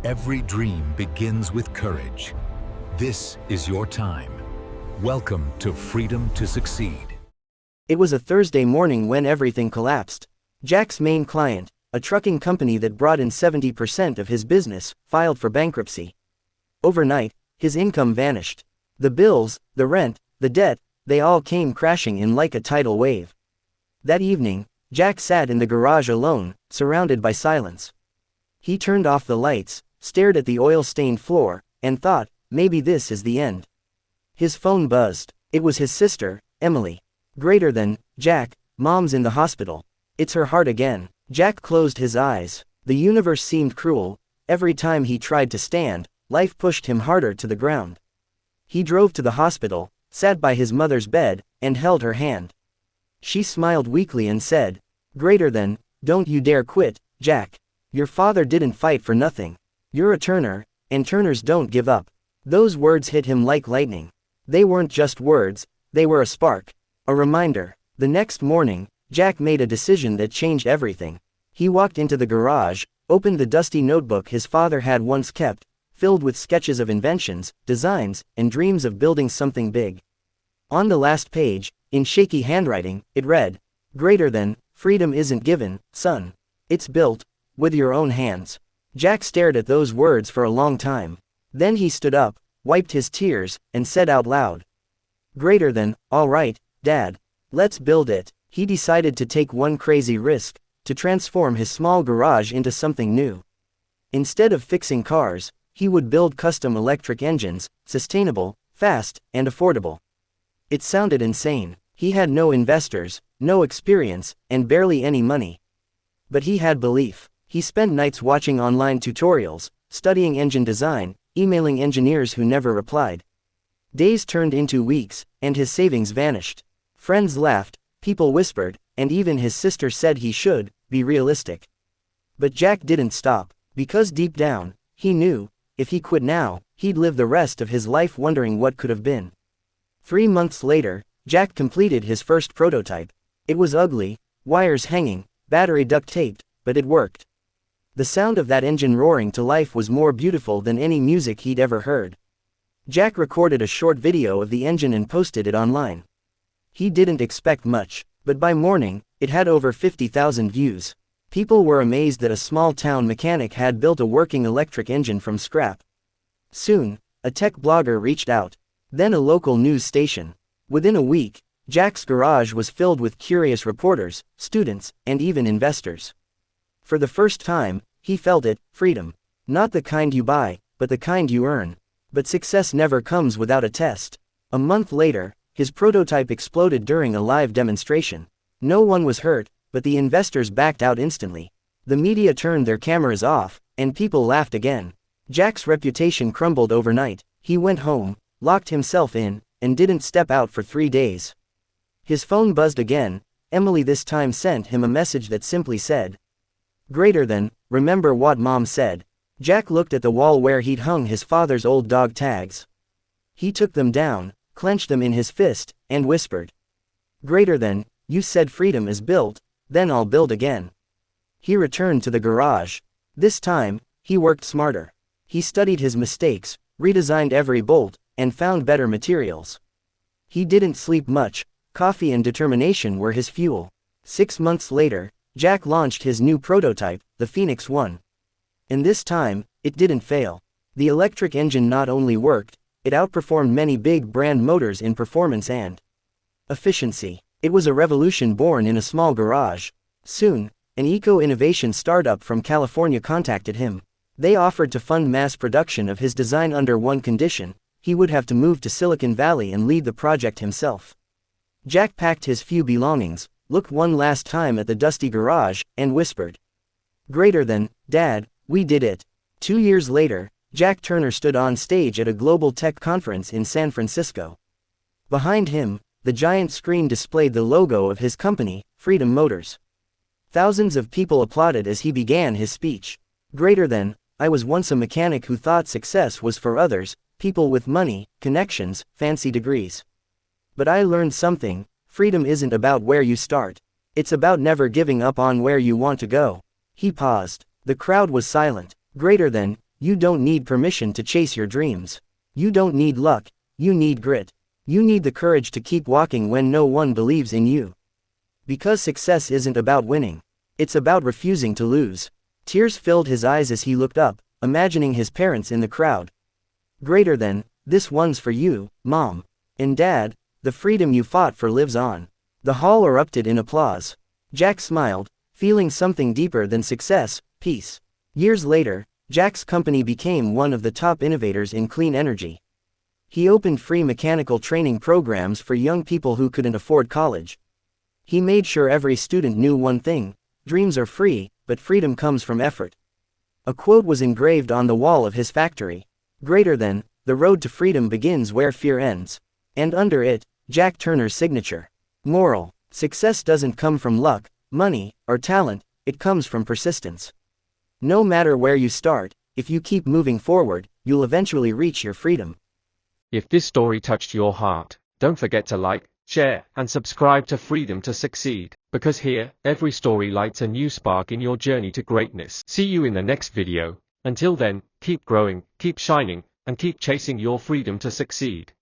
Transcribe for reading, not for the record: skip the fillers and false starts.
Every dream begins with courage. This is your time. Welcome to Freedom to Succeed. It was a Thursday morning when everything collapsed. Jack's main client, a trucking company that brought in 70% of his business, filed for bankruptcy. Overnight, his income vanished. The bills, the rent, the debt, they all came crashing in like a tidal wave. That evening, Jack sat in the garage alone, surrounded by silence. He turned off the lights, stared at the oil-stained floor, and thought, maybe this is the end. His phone buzzed. It was his sister, Emily. Greater than, Jack, Mom's in the hospital. It's her heart again. Jack closed his eyes. The universe seemed cruel. Every time he tried to stand, life pushed him harder to the ground. He drove to the hospital, sat by his mother's bed, and held her hand. She smiled weakly and said, "Greater than, don't you dare quit, Jack. Your father didn't fight for nothing. You're a Turner, and Turners don't give up." Those words hit him like lightning. They weren't just words, they were a spark, a reminder. The next morning, Jack made a decision that changed everything. He walked into the garage, opened the dusty notebook his father had once kept, filled with sketches of inventions, designs, and dreams of building something big. On the last page, in shaky handwriting, it read, "Greater than, freedom isn't given, son. It's built, with your own hands." Jack stared at those words for a long time. Then he stood up, wiped his tears, and said out loud, "Greater than, all right, Dad. Let's build it." He decided to take one crazy risk, to transform his small garage into something new. Instead of fixing cars, he would build custom electric engines, sustainable, fast, and affordable. It sounded insane. He had no investors, no experience, and barely any money. But he had belief. He spent nights watching online tutorials, studying engine design, emailing engineers who never replied. Days turned into weeks, and his savings vanished. Friends laughed, people whispered, and even his sister said he should be realistic. But Jack didn't stop, because deep down, he knew, if he quit now, he'd live the rest of his life wondering what could have been. 3 months later, Jack completed his first prototype. It was ugly, wires hanging, battery duct taped, but it worked. The sound of that engine roaring to life was more beautiful than any music he'd ever heard. Jack recorded a short video of the engine and posted it online. He didn't expect much, but by morning, it had over 50,000 views. People were amazed that a small-town mechanic had built a working electric engine from scrap. Soon, a tech blogger reached out. Then a local news station. Within a week, Jack's garage was filled with curious reporters, students, and even investors. For the first time, he felt it, freedom. Not the kind you buy, but the kind you earn. But success never comes without a test. A month later, his prototype exploded during a live demonstration. No one was hurt, but the investors backed out instantly. The media turned their cameras off, and people laughed again. Jack's reputation crumbled overnight. He went home, locked himself in, and didn't step out for 3 days. His phone buzzed again. Emily this time sent him a message that simply said, "Greater than, remember what Mom said." Jack looked at the wall where he'd hung his father's old dog tags. He took them down, clenched them in his fist, and whispered, "Greater than, you said freedom is built, then I'll build again." He returned to the garage. This time, he worked smarter. He studied his mistakes, redesigned every bolt, and found better materials. He didn't sleep much. Coffee and determination were his fuel. 6 months later, Jack launched his new prototype, the Phoenix 1. And this time, it didn't fail. The electric engine not only worked, it outperformed many big brand motors in performance and efficiency. It was a revolution born in a small garage. Soon, an eco-innovation startup from California contacted him. They offered to fund mass production of his design under one condition: he would have to move to Silicon Valley and lead the project himself. Jack packed his few belongings, looked one last time at the dusty garage, and whispered, "Greater than, Dad, we did it." 2 years later, Jack Turner stood on stage at a global tech conference in San Francisco. Behind him, the giant screen displayed the logo of his company, Freedom Motors. Thousands of people applauded as he began his speech. "Greater than, I was once a mechanic who thought success was for others, people with money, connections, fancy degrees. But I learned something: freedom isn't about where you start. It's about never giving up on where you want to go." He paused. The crowd was silent. "Greater than, You don't need permission to chase your dreams. You don't need luck, you need grit. You need the courage to keep walking when no one believes in you. Because success isn't about winning. It's about refusing to lose. Tears filled his eyes as he looked up, imagining his parents in the crowd. Greater than, this one's for you, Mom. And Dad, the freedom you fought for lives on. The hall erupted in applause. Jack smiled, feeling something deeper than success, peace. Years later, Jack's company became one of the top innovators in clean energy. He opened free mechanical training programs for young people who couldn't afford college. He made sure every student knew one thing: dreams are free, but freedom comes from effort. A quote was engraved on the wall of his factory. Greater than, the road to freedom begins where fear ends. And under it, Jack Turner's signature. Moral: success doesn't come from luck, money, or talent, it comes from persistence. No matter where you start, if you keep moving forward, you'll eventually reach your freedom. If this story touched your heart, don't forget to like, share, and subscribe to Freedom to Succeed, because here, every story lights a new spark in your journey to greatness. See you in the next video. Until then, keep growing, keep shining, and keep chasing your freedom to succeed.